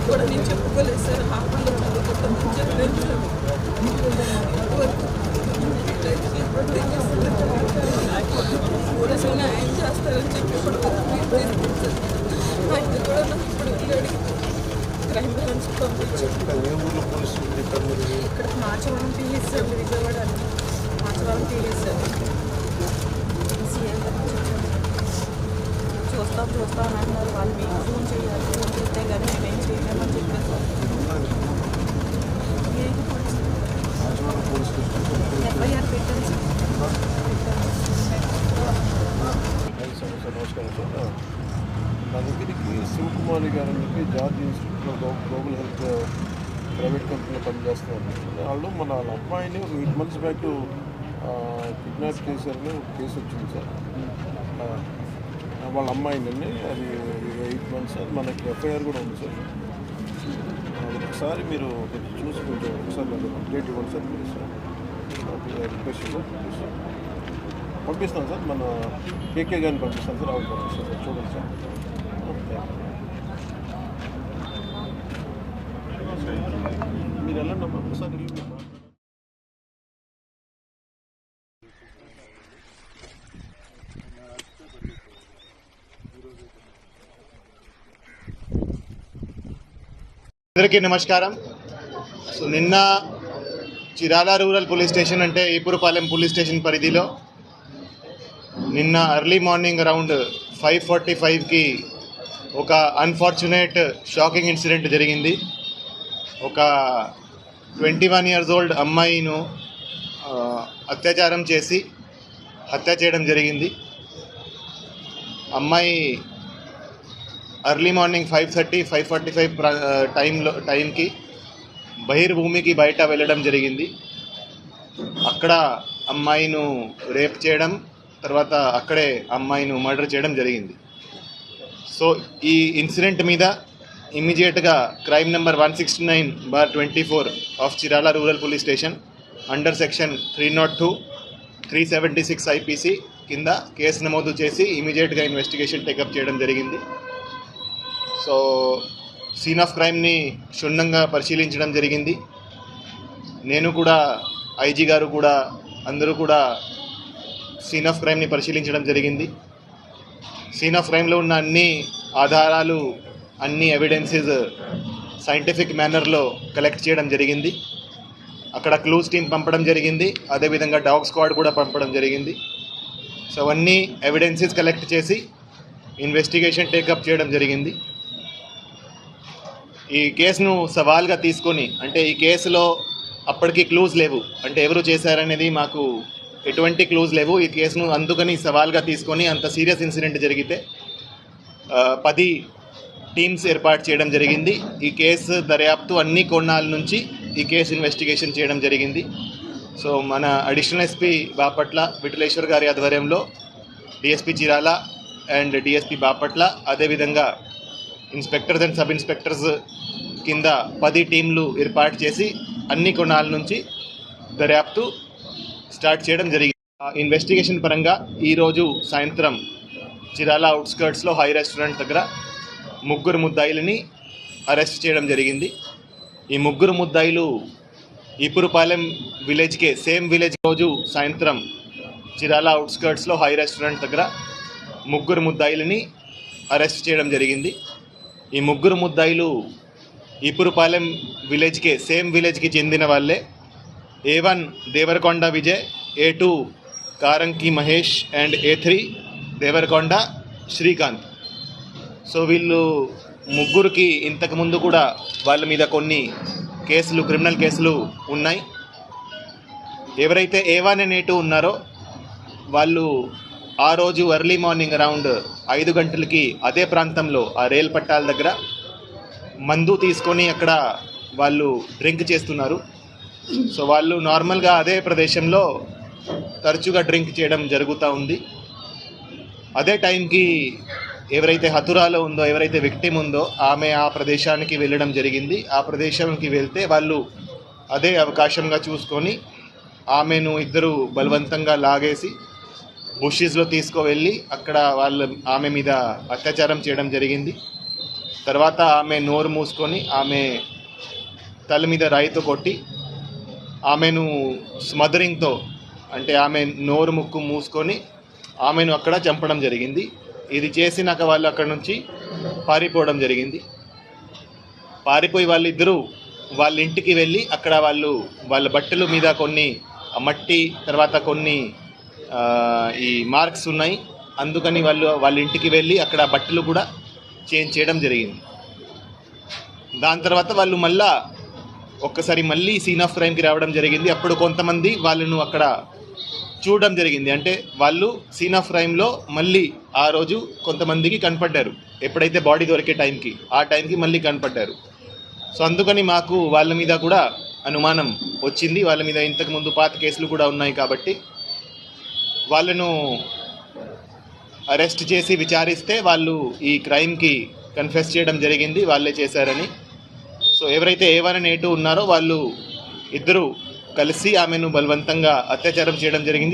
కూడా నేను చెప్పుకోలేదు సార్. హాస్పిటల్లో చదువుకుంటామని చెప్పలేదు సార్. పోలీసులు న్యాయం చేస్తారని చెప్పి ఇప్పుడు ఆయన కూడా నాకు ఇప్పుడు వెళ్ళాడు. క్రైమ్ బ్రాంచ్ పంపించారు. ఇక్కడ Machavaram PS sir, Vijayawada Machavaram PS sir. చూస్తాం అని అన్నారు. వాళ్ళు మీకు ఫోన్ చేయాలి, ఫోన్ చేస్తే కానీ మేమేం చేయలేమని చెప్పారు సార్. ఎఫ్ఐఆర్ పెట్టాను సార్. నమస్కారం సార్. నా దగ్గరికి శివకుమారి గారు అని చెప్పి జార్జ్ ఇన్స్టిట్యూట్లో గ్లోబల్ హెల్త్ ప్రైవేట్ కంపెనీలో పనిచేస్తున్నారు. వాళ్ళు మన అమ్మాయిని ఒక 8 months బ్యాక్ కిడ్నాప్ చేశారని ఒక కేసు వచ్చింది సార్. వాళ్ళ అమ్మాయిని అది 8 months, అది మనకి ఎఫ్ఐఆర్ కూడా ఉంది సార్. ఒకసారి మీరు చూసి కొంచెం ఒకసారి నాకు అప్డేట్ ఇవ్వండి sir please sir. Request sir please sir. పంపిస్తాను సార్, మన కేకే గారిని పంపిస్తాను సార్. ఆవిడ పంపిస్తాను సార్, చూడండి సార్. మీరు వెళ్ళండి అమ్మా, ఒకసారి వెళ్ళి అందరికీ నమస్కారం. సో నిన్న చిరాల రూరల్ పోలీస్ స్టేషన్ అంటే ఈపురపాలెం పోలీస్ స్టేషన్ పరిధిలో నిన్న ఎర్లీ మార్నింగ్ అరౌండ్ 5:45కి ఒక అన్ఫార్చునేట్ షాకింగ్ ఇన్సిడెంట్ జరిగింది. ఒక 21 years old అమ్మాయిను అత్యాచారం చేసి హత్య చేయడం జరిగింది. అమ్మాయి ఎర్లీ మార్నింగ్ 5:30, 5:45 టైంకి బహిర్భూమికి బయట వెళ్ళడం జరిగింది. అక్కడ అమ్మాయిను రేప్ చేయడం, తర్వాత అక్కడే అమ్మాయిను మర్డర్ చేయడం జరిగింది. సో ఈ ఇన్సిడెంట్ మీద ఇమ్మీడియట్గా crime number 169/24 of Chirala rural police station under section 302, 376 IPC కింద కేసు నమోదు చేసి ఇమీడియట్గా ఇన్వెస్టిగేషన్ టేకప్ చేయడం జరిగింది. సో సీన్ ఆఫ్ క్రైమ్ని క్షుణ్ణంగా పరిశీలించడం జరిగింది. నేను కూడా, ఐజీ గారు కూడా, అందరూ కూడా సీన్ ఆఫ్ క్రైమ్ని పరిశీలించడం జరిగింది. సీన్ ఆఫ్ క్రైమ్లో ఉన్న అన్ని ఆధారాలు, అన్ని ఎవిడెన్సెస్ సైంటిఫిక్ మేనర్లో కలెక్ట్ చేయడం జరిగింది. అక్కడ క్లూస్ టీమ్ పంపడం జరిగింది, అదేవిధంగా డాగ్ స్క్వాడ్ కూడా పంపడం జరిగింది. సో అవన్నీ ఎవిడెన్సెస్ కలెక్ట్ చేసి ఇన్వెస్టిగేషన్ టేకప్ చేయడం జరిగింది. ఈ కేసును సవాల్గా తీసుకొని, అంటే ఈ కేసులో అప్పటికి క్లూజ్ లేవు, అంటే ఎవరు చేశారనేది మాకు ఎటువంటి క్లూజ్ లేవు. ఈ కేసును అందుకని సవాల్గా తీసుకొని, అంత సీరియస్ ఇన్సిడెంట్ జరిగితే 10 టీమ్స్ ఏర్పాటు చేయడం జరిగింది. ఈ కేసు దర్యాప్తు అన్ని కోణాల నుంచి ఈ కేసు ఇన్వెస్టిగేషన్ చేయడం జరిగింది. సో మన అడిషనల్ ఎస్పీ బాపట్ల విఠలేశ్వర్ గారి ఆధ్వర్యంలో DSP Chirala and DSP Bapatla, అదేవిధంగా ఇన్స్పెక్టర్స్ అండ్ సబ్ ఇన్స్పెక్టర్స్ కింద 10 టీంలు ఏర్పాటు చేసి అన్ని కోణాల నుంచి దర్యాప్తు స్టార్ట్ చేయడం జరిగింది. ఇన్వెస్టిగేషన్ పరంగా ఈరోజు సాయంత్రం చిరాల అవుట్స్కర్ట్స్లో హై రెస్టారెంట్ దగ్గర 3 ముద్దాయిలని అరెస్ట్ చేయడం జరిగింది. ఈ 3 ముద్దాయిలు ఈపురపాలెం విలేజ్కే, సేమ్ విలేజ్. రోజు సాయంత్రం చిరాల అవుట్స్కర్ట్స్లో హై రెస్టారెంట్ దగ్గర 3 ముద్దాయిలని అరెస్ట్ చేయడం జరిగింది. ఈ 3 ముద్దాయిలు ఈపురపాలెం విలేజ్కే, సేమ్ విలేజ్కి చెందిన వాళ్ళే. A1 Devarakonda Vijay, A2 Karanki Mahesh and A3 Devarakonda Srikanth. So వీళ్ళు 3కి ఇంతకుముందు కూడా వాళ్ళ మీద కొన్ని కేసులు, క్రిమినల్ కేసులు ఉన్నాయి. ఎవరైతే A1 and A2 ఉన్నారో వాళ్ళు ఆ రోజు ఎర్లీ మార్నింగ్ అరౌండ్ 5 గంటలకి అదే ప్రాంతంలో, ఆ రైలు పట్టాల దగ్గర మందు తీసుకొని అక్కడ వాళ్ళు డ్రింక్ చేస్తున్నారు. సో వాళ్ళు నార్మల్గా అదే ప్రదేశంలో తరచుగా డ్రింక్ చేయడం జరుగుతూ ఉంది. అదే టైంకి ఎవరైతే హతురాలో ఉందో, ఎవరైతే విక్టిమ్ ఉందో, ఆమె ఆ ప్రదేశానికి వెళ్ళడం జరిగింది. ఆ ప్రదేశానికి వెళ్తే వాళ్ళు అదే అవకాశంగా చూసుకొని ఆమెను ఇద్దరు బలవంతంగా లాగేసి బుషెస్లో తీసుకువెళ్ళి అక్కడ ఆమె మీద అత్యాచారం చేయడం జరిగింది. తర్వాత ఆమె నోరు మూసుకొని ఆమె తల మీద రాయితో కొట్టి ఆమెను స్మదరింగ్తో, అంటే ఆమె నోరు ముక్కు మూసుకొని ఆమెను అక్కడ చంపడం జరిగింది. ఇది చేసినాక వాళ్ళు అక్కడ నుంచి పారిపోవడం జరిగింది. పారిపోయి వాళ్ళిద్దరూ వాళ్ళ ఇంటికి వెళ్ళి అక్కడ వాళ్ళ బట్టల మీద కొన్ని మట్టి, తర్వాత కొన్ని ఈ మార్క్స్ ఉన్నాయి. అందుకని వాళ్ళ ఇంటికి వెళ్ళి అక్కడ బట్టలు కూడా చేంజ్ చేయడం జరిగింది. దాని తర్వాత వాళ్ళు ఒక్కసారి మళ్ళీ సీన్ ఆఫ్ క్రైమ్కి రావడం జరిగింది. అప్పుడు కొంతమంది వాళ్ళను అక్కడ చూడడం జరిగింది. అంటే వాళ్ళు సీన్ ఆఫ్ క్రైమ్లో మళ్ళీ ఆ రోజు కొంతమందికి కనపడ్డారు. ఎప్పుడైతే బాడీ దొరికే ఆ టైంకి మళ్ళీ కనపడ్డారు. సో అందుకని మాకు వాళ్ళ మీద కూడా అనుమానం వచ్చింది. వాళ్ళ మీద ఇంతకుముందు పాత కేసులు కూడా ఉన్నాయి కాబట్టి వాళ్ళను అరెస్ట్ చేసి విచారిస్తే వాళ్ళు ఈ క్రైమ్కి కన్ఫెస్ చేయడం జరిగింది, వాళ్ళే చేశారని. సో ఎవరైతే A1 and A2 ఉన్నారో వాళ్ళు ఇద్దరు కలిసి ఆమెను బలవంతంగా అత్యాచారం చేయడం జరిగింది.